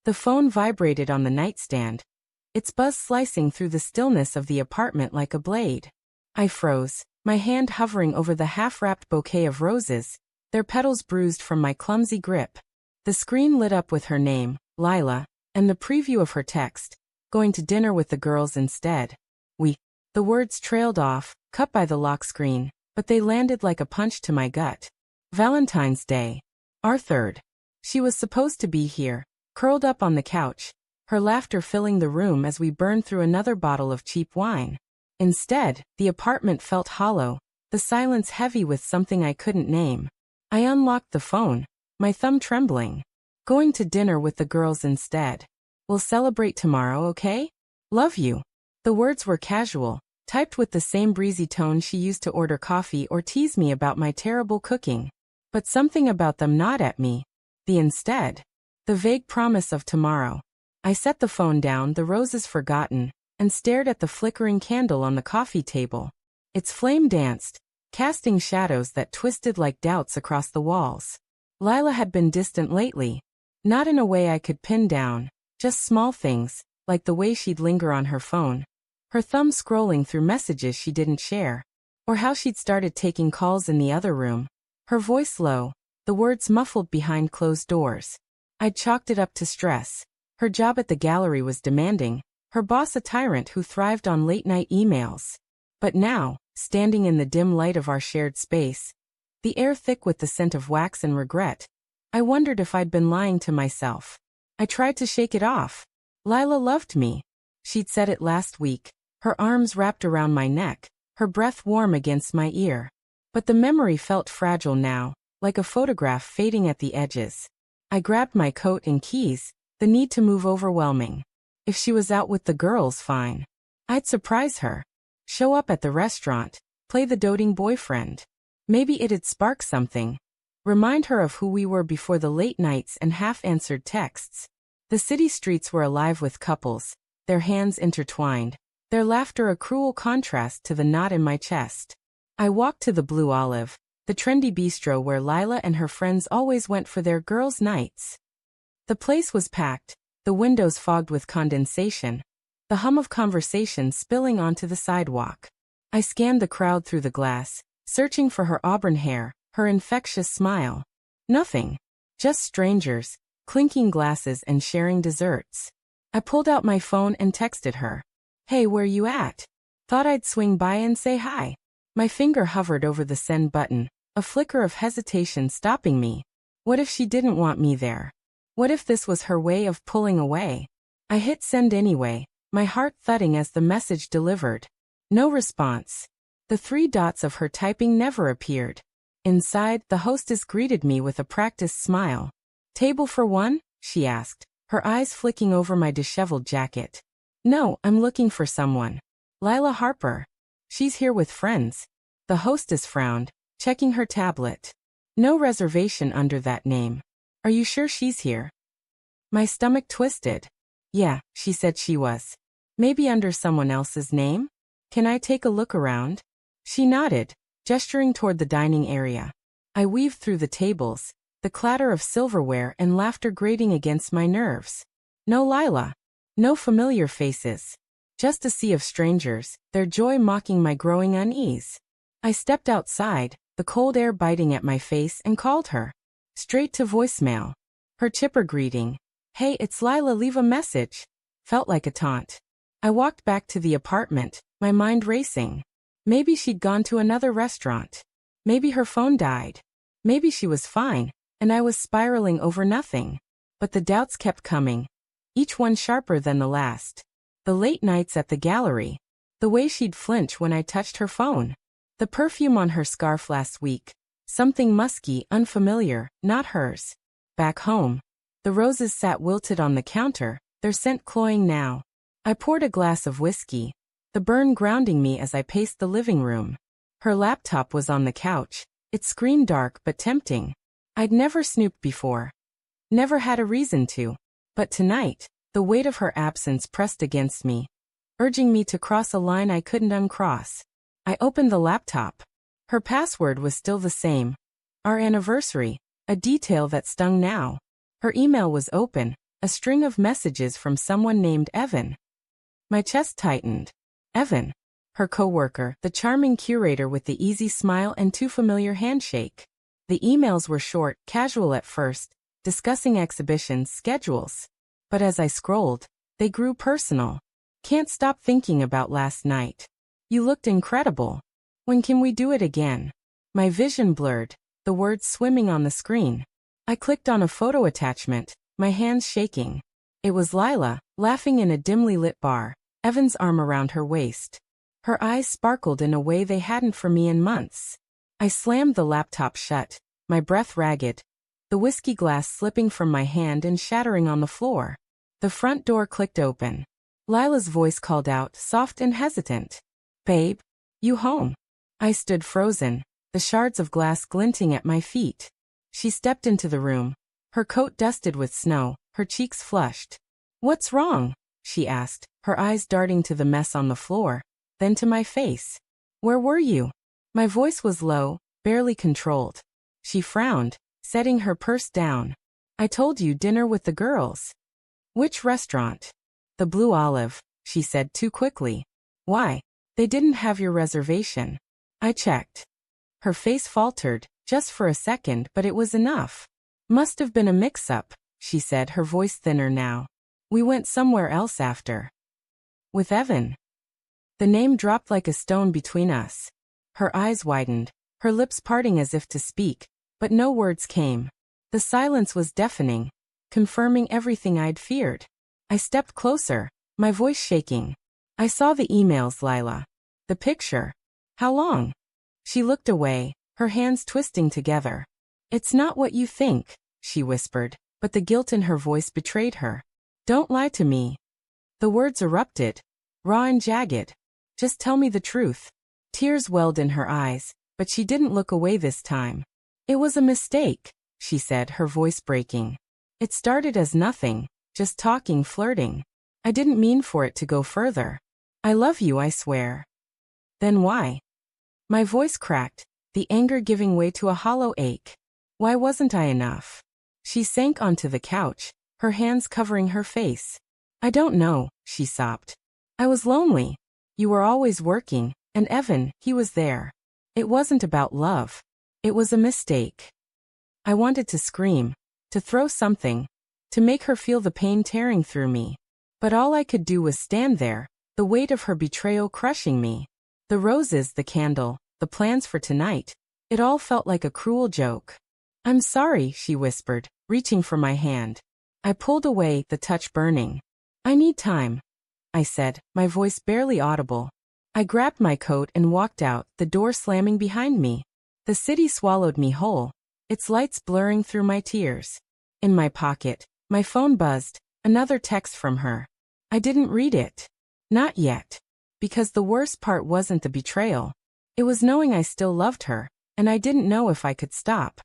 The phone vibrated on the nightstand, its buzz slicing through the stillness of the apartment like a blade. I froze, my hand hovering over the half-wrapped bouquet of roses, their petals bruised from my clumsy grip. The screen lit up with her name, Lila, and the preview of her text, going to dinner with the girls instead. The words trailed off, cut by the lock screen, but they landed like a punch to my gut. Valentine's Day. Our third. She was supposed to be here, curled up on the couch, her laughter filling the room as we burned through another bottle of cheap wine. Instead, the apartment felt hollow, the silence heavy with something I couldn't name. I unlocked the phone, my thumb trembling. Going to dinner with the girls instead. We'll celebrate tomorrow, okay? Love you. The words were casual, typed with the same breezy tone she used to order coffee or tease me about my terrible cooking. But something about them gnawed at me. The instead. The vague promise of tomorrow. I set the phone down, the roses forgotten, and stared at the flickering candle on the coffee table. Its flame danced, casting shadows that twisted like doubts across the walls. Lila had been distant lately. Not in a way I could pin down, just small things, like the way she'd linger on her phone, her thumb scrolling through messages she didn't share, or how she'd started taking calls in the other room, her voice low, the words muffled behind closed doors. I'd chalked it up to stress. Her job at the gallery was demanding, her boss a tyrant who thrived on late-night emails. But now, standing in the dim light of our shared space, the air thick with the scent of wax and regret, I wondered if I'd been lying to myself. I tried to shake it off. Lila loved me. She'd said it last week, her arms wrapped around my neck, her breath warm against my ear. But the memory felt fragile now, like a photograph fading at the edges. I grabbed my coat and keys, the need to move overwhelming. If she was out with the girls, fine. I'd surprise her. Show up at the restaurant, play the doting boyfriend. Maybe it'd spark something. Remind her of who we were before the late nights and half-answered texts. The city streets were alive with couples, their hands intertwined, their laughter a cruel contrast to the knot in my chest. I walked to the Blue Olive, the trendy bistro where Lila and her friends always went for their girls' nights. The place was packed, the windows fogged with condensation, the hum of conversation spilling onto the sidewalk. I scanned the crowd through the glass, searching for her auburn hair, her infectious smile. Nothing. Just strangers, clinking glasses and sharing desserts. I pulled out my phone and texted her. Hey, where you at? Thought I'd swing by and say hi. My finger hovered over the send button, a flicker of hesitation stopping me. What if she didn't want me there? What if this was her way of pulling away? I hit send anyway, my heart thudding as the message delivered. No response. The 3 dots of her typing never appeared. Inside, the hostess greeted me with a practiced smile. Table for one? She asked, her eyes flicking over my disheveled jacket. No, I'm looking for someone. Lila Harper. She's here with friends. The hostess frowned, checking her tablet. No reservation under that name. Are you sure she's here? My stomach twisted. Yeah, she said she was. Maybe under someone else's name? Can I take a look around? She nodded, gesturing toward the dining area. I weaved through the tables, the clatter of silverware and laughter grating against my nerves. No Lila. No familiar faces. Just a sea of strangers, their joy mocking my growing unease. I stepped outside, the cold air biting at my face, and called her. Straight to voicemail. Her chipper greeting, "Hey, it's Lila, leave a message," felt like a taunt. I walked back to the apartment, my mind racing. Maybe she'd gone to another restaurant. Maybe her phone died. Maybe she was fine, and I was spiraling over nothing. But the doubts kept coming, each one sharper than the last. The late nights at the gallery. The way she'd flinch when I touched her phone. The perfume on her scarf last week. Something musky, unfamiliar, not hers. Back home. The roses sat wilted on the counter, their scent cloying now. I poured a glass of whiskey, the burn grounding me as I paced the living room. Her laptop was on the couch, its screen dark but tempting. I'd never snooped before. Never had a reason to. But tonight, the weight of her absence pressed against me, urging me to cross a line I couldn't uncross. I opened the laptop. Her password was still the same. Our anniversary, a detail that stung now. Her email was open, a a string of messages from someone named Evan. My chest tightened. Evan. Her coworker, the charming curator with the easy smile and too familiar handshake. The emails were short, casual at first, discussing exhibitions, schedules. But as I scrolled, they grew personal. Can't stop thinking about last night. You looked incredible. When can we do it again? My vision blurred, the words swimming on the screen. I clicked on a photo attachment, my hands shaking. It was Lila, laughing in a dimly lit bar, Evan's arm around her waist. Her eyes sparkled in a way they hadn't for me in months. I slammed the laptop shut, my breath ragged, the whiskey glass slipping from my hand and shattering on the floor. The front door clicked open. Lila's voice called out, soft and hesitant. Babe, you home? I stood frozen, the shards of glass glinting at my feet. She stepped into the room, her coat dusted with snow, her cheeks flushed. What's wrong? She asked, her eyes darting to the mess on the floor, then to my face. Where were you? My voice was low, barely controlled. She frowned, setting her purse down. I told you, dinner with the girls. Which restaurant? The Blue Olive, she said too quickly. Why? They didn't have your reservation. I checked. Her face faltered, just for a second, but it was enough. Must have been a mix-up, she said, her voice thinner now. We went somewhere else after. With Evan. The name dropped like a stone between us. Her eyes widened, her lips parting as if to speak, but no words came. The silence was deafening, confirming everything I'd feared. I stepped closer, my voice shaking. I saw the emails, Lila. The picture. How long? She looked away, her hands twisting together. It's not what you think, she whispered, but the guilt in her voice betrayed her. Don't lie to me. The words erupted, raw and jagged. Just tell me the truth. Tears welled in her eyes, but she didn't look away this time. It was a mistake, she said, her voice breaking. It started as nothing, just talking, flirting. I didn't mean for it to go further. I love you, I swear. Then why? My voice cracked, the anger giving way to a hollow ache. Why wasn't I enough? She sank onto the couch, her hands covering her face. I don't know, she sobbed. I was lonely. You were always working, and Evan, he was there. It wasn't about love. It was a mistake. I wanted to scream, to throw something, to make her feel the pain tearing through me. But all I could do was stand there, the weight of her betrayal crushing me. The roses, the candle, the plans for tonight. It all felt like a cruel joke. I'm sorry, she whispered, reaching for my hand. I pulled away, the touch burning. I need time, I said, my voice barely audible. I grabbed my coat and walked out, the door slamming behind me. The city swallowed me whole, its lights blurring through my tears. In my pocket, my phone buzzed, another text from her. I didn't read it. Not yet. Because the worst part wasn't the betrayal. It was knowing I still loved her, and I didn't know if I could stop.